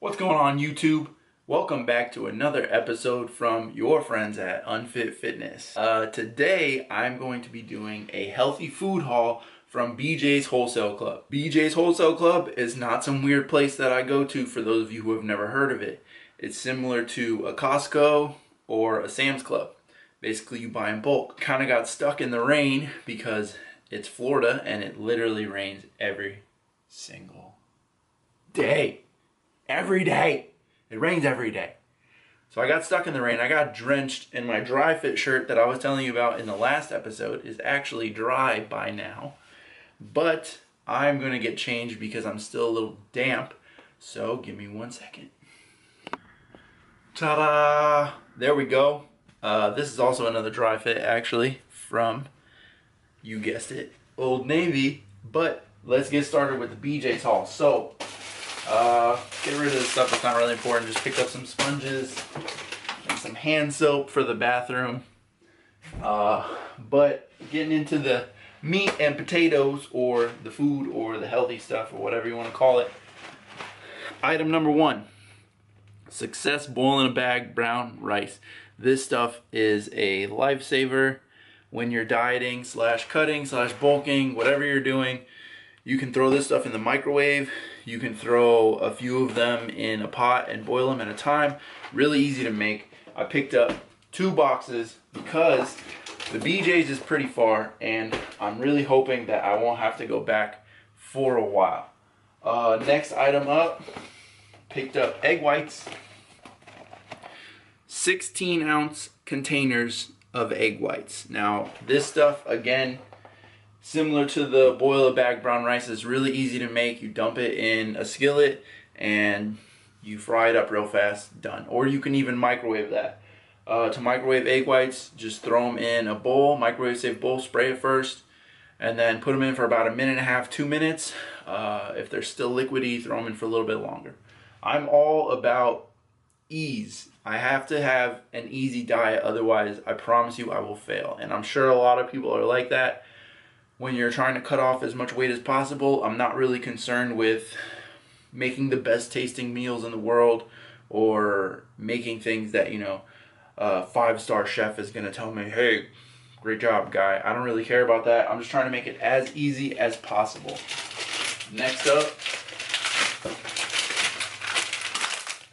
What's going on, YouTube? Welcome back to another episode from your friends at Unfit Fitness. Today I'm going to be doing a healthy food haul from BJ's Wholesale Club. BJ's Wholesale Club is not some weird place that I go to for those of you who have never heard of it. It's similar to a Costco or a Sam's Club. Basically, you buy in bulk. Kind of got stuck in the rain because it's Florida and it literally rains every single day. Every day. It rains every day. So I got stuck in the rain. I got drenched, and my dry fit shirt that I was telling you about in the last episode is actually dry by now. But I'm going to get changed because I'm still a little damp. So give me 1 second. Ta-da! There we go. This is also another dry fit actually from, you guessed it, Old Navy. But let's get started with the BJ's haul. So get rid of the stuff that's not really important. Just picked up some sponges and some hand soap for the bathroom. But getting into the meat and potatoes, or the food, or the healthy stuff, or whatever you want to call it. Item number 1. Success Boil in a Bag brown rice. This stuff is a lifesaver when you're dieting / cutting / bulking, whatever you're doing. You can throw this stuff in the microwave. You can throw a few of them in a pot and boil them at a time. Really easy to make. I picked up 2 boxes because the BJ's is pretty far and I'm really hoping that I won't have to go back for a while. Next item up, picked up egg whites. 16-ounce containers of egg whites. Now this stuff, again, similar to the boil a bag brown rice, is really easy to make. You dump it in a skillet and you fry it up real fast, done. Or you can even microwave that. To microwave egg whites, just throw them in a bowl, microwave safe bowl, spray it first, and then put them in for about 1.5 minutes, 2 minutes. If they're still liquidy, throw them in for a little bit longer. I'm all about ease. I have to have an easy diet, otherwise I promise you I will fail. And I'm sure a lot of people are like that. When you're trying to cut off as much weight as possible, I'm not really concerned with making the best tasting meals in the world or making things that, you know, a 5-star chef is going to tell me, hey, great job, guy. I don't really care about that. I'm just trying to make it as easy as possible. Next up,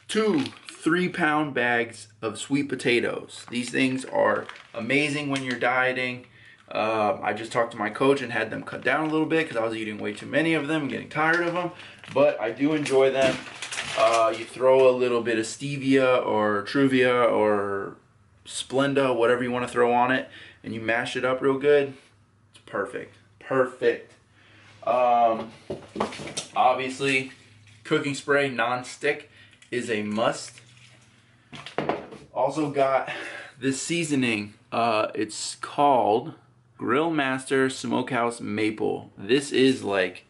2 3-pound bags of sweet potatoes. These things are amazing when you're dieting. I just talked to my coach and had them cut down a little bit because I was eating way too many of them and getting tired of them. But I do enjoy them. You throw a little bit of stevia or Truvia or Splenda, whatever you want to throw on it, and you mash it up real good. It's perfect. Perfect. Obviously, cooking spray non-stick is a must. Also got this seasoning. It's called Grill Master Smokehouse Maple. This is like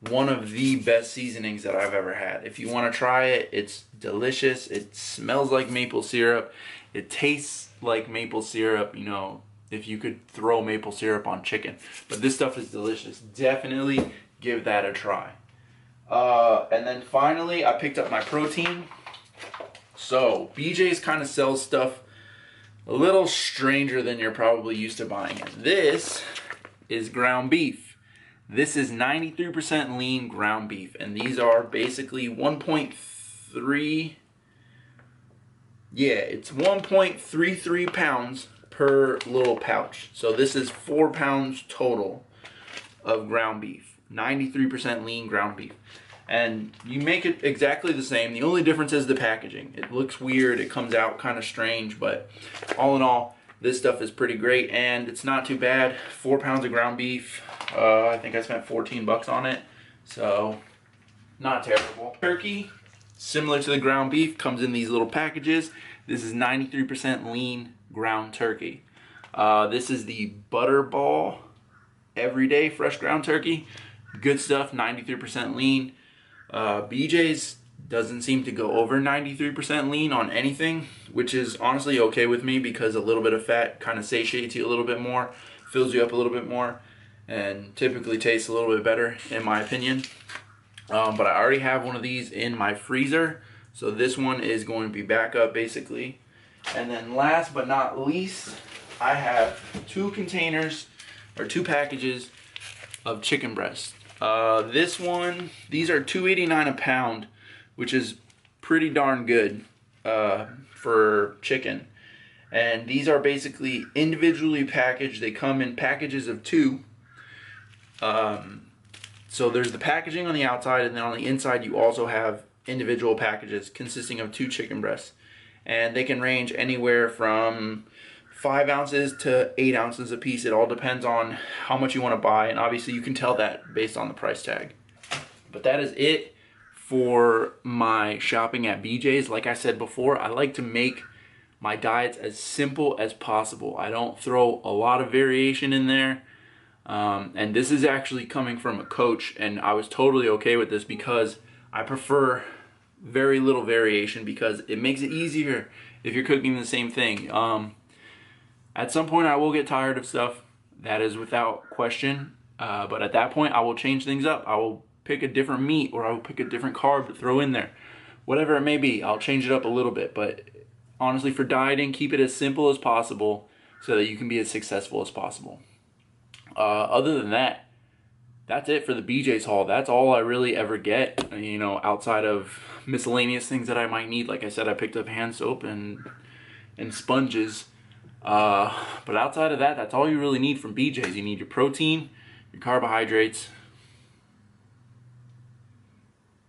one of the best seasonings that I've ever had. If you want to try it, it's delicious. It smells like maple syrup. It tastes like maple syrup, you know, if you could throw maple syrup on chicken. But this stuff is delicious. Definitely give that a try. And then finally, I picked up my protein. So BJ's kind of sells stuff a little stranger than you're probably used to buying it. This is ground beef. This is 93% lean ground beef, and these are basically 1.3, yeah, it's 1.33 pounds per little pouch. So this is 4 pounds total of ground beef, 93% lean ground beef. And you make it exactly the same. The only difference is the packaging. It looks weird, it comes out kind of strange, but all in all, this stuff is pretty great and it's not too bad. 4 pounds of ground beef. I think I spent 14 bucks on it, so not terrible. Turkey, similar to the ground beef, comes in these little packages. This is 93% lean ground turkey. This is the Butterball Everyday Fresh Ground Turkey. Good stuff, 93% lean. BJ's doesn't seem to go over 93% lean on anything, which is honestly okay with me because a little bit of fat kind of satiates you a little bit more, fills you up a little bit more, and typically tastes a little bit better in my opinion. But I already have one of these in my freezer, so this one is going to be backup basically. And then last but not least, I have 2 containers or 2 packages of chicken breast. These are $2.89 a pound, which is pretty darn good for chicken. And these are basically individually packaged. They come in packages of 2. So there's the packaging on the outside, and then on the inside you also have individual packages consisting of 2 chicken breasts. And they can range anywhere from 5 ounces to 8 ounces a piece. It all depends on how much you want to buy, and obviously you can tell that based on the price tag. But that is it for my shopping at BJ's. Like I said before, I like to make my diets as simple as possible. I don't throw a lot of variation in there. And this is actually coming from a coach, and I was totally okay with this because I prefer very little variation because it makes it easier if you're cooking the same thing. At some point I will get tired of stuff, that is without question, but at that point I will change things up. I will pick a different meat, or I will pick a different carb to throw in there. Whatever it may be, I'll change it up a little bit, but honestly, for dieting, keep it as simple as possible so that you can be as successful as possible. Other than that, that's it for the BJ's haul. That's all I really ever get, you know, outside of miscellaneous things that I might need. Like I said, I picked up hand soap and sponges. But outside of that, that's all you really need from BJ's. You need your protein, your carbohydrates.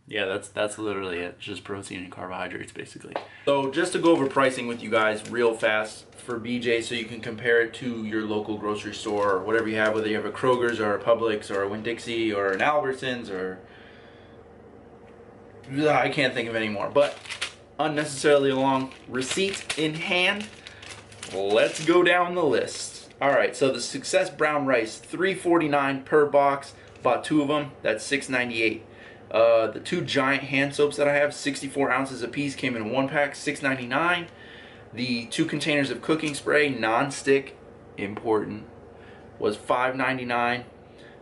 Yeah, that's literally it. Just protein and carbohydrates, basically. So just to go over pricing with you guys real fast for BJ's, so you can compare it to your local grocery store or whatever you have, whether you have a Kroger's or a Publix or a Winn-Dixie or an Albertsons or... I can't think of any more. But unnecessarily long, receipt in hand, let's go down the list. Alright, so the Success Brown Rice, $3.49 per box. Bought 2 of them, that's $6.98. The 2 giant hand soaps that I have, 64 ounces a piece, came in 1 pack, $6.99. The 2 containers of cooking spray, non-stick, important, was $5.99.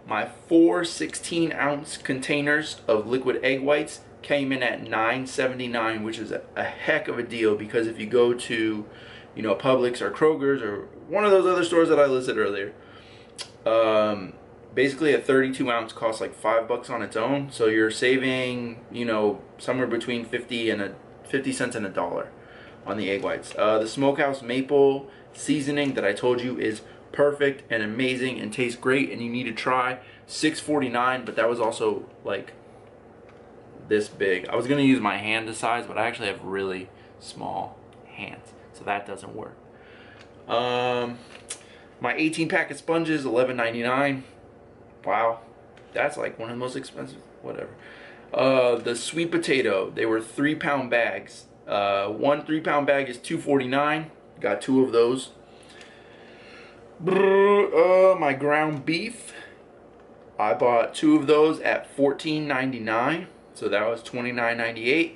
My 4 16-ounce containers of liquid egg whites came in at $9.79, which is a heck of a deal, because if you go to, you know, Publix or Kroger's or one of those other stores that I listed earlier, basically a 32-ounce costs like $5 on its own, so you're saving, you know, somewhere between 50 cents and $1 on the egg whites. The Smokehouse maple seasoning that I told you is perfect and amazing and tastes great, and you need to try. $6.49, but that was also like this big. I was gonna use my hand to size, but I actually have really small hands, so that doesn't work. My 18-pack of sponges, $11.99. Wow, that's like one of the most expensive, whatever. The sweet potato, they were 3-pound bags. 1 3-pound bag is $2.49. Got 2 of those. My ground beef, I bought 2 of those at $14.99, so that was $29.98.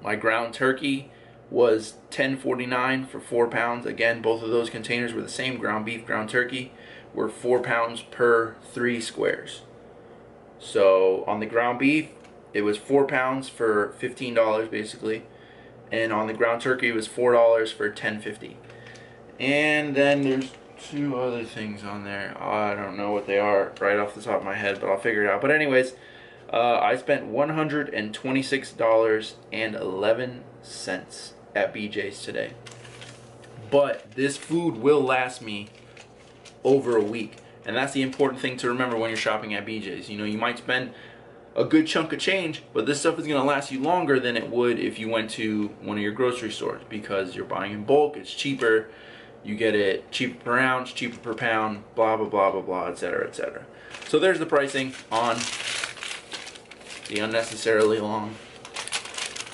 My ground turkey was $10.49 for 4 pounds. Again, both of those containers were the same. Ground beef, ground turkey were 4 pounds per 3 squares. So on the ground beef, it was 4 pounds for $15 basically, and on the ground turkey it was $4 for $10.50. And then there's 2 other things on there. I don't know what they are right off the top of my head, but I'll figure it out. But anyways, I spent $126.11 at BJ's today. But this food will last me over a week, and that's the important thing to remember when you're shopping at BJ's. You know, you might spend a good chunk of change, but this stuff is going to last you longer than it would if you went to one of your grocery stores, because you're buying in bulk, it's cheaper, you get it cheaper per ounce, cheaper per pound, blah blah blah blah blah, etc etc. So there's the pricing on the unnecessarily long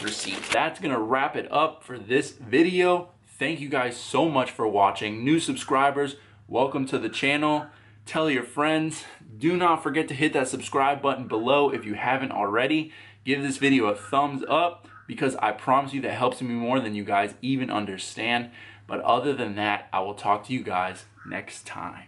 receipt. That's going to wrap it up for this video. Thank you guys so much for watching. New subscribers, welcome to the channel. Tell your friends. Do not forget to hit that subscribe button below if you haven't already. Give this video a thumbs up, because I promise you that helps me more than you guys even understand. But other than that, I will talk to you guys next time.